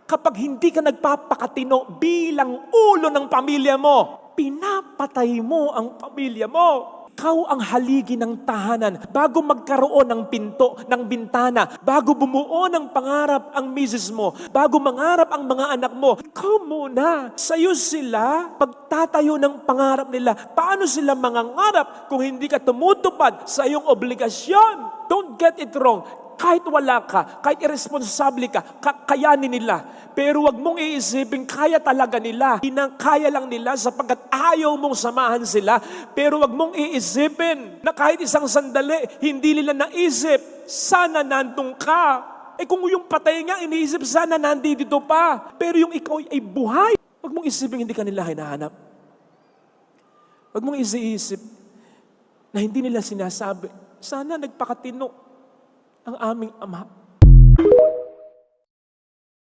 Kapag hindi ka nagpapakatino bilang ulo ng pamilya mo, pinapatay mo ang pamilya mo. Ikaw ang haligi ng tahanan bago magkaroon ng pinto, ng bintana, bago bumuo ng pangarap ang misis mo, bago mangarap ang mga anak mo. Ikaw muna. Sa'yo sila pagtatayo ng pangarap nila. Paano sila mangangarap kung hindi ka tumutupad sa iyong obligasyon? Don't get it wrong. Kahit wala ka, kahit irresponsable ka, kakayanin nila. Pero wag mong iisipin, kaya talaga nila. Kaya lang nila sapagkat ayaw mong samahan sila. Pero wag mong iisipin na kahit isang sandali, hindi nila naisip, sana nandun ka. Kung yung patay nga, iniisip, sana nandito pa. Pero yung ikaw ay buhay. Wag mong isipin, hindi ka nila hinahanap. Wag mong iisip na hindi nila sinasabi, sana nagpakatino ang aming Ama.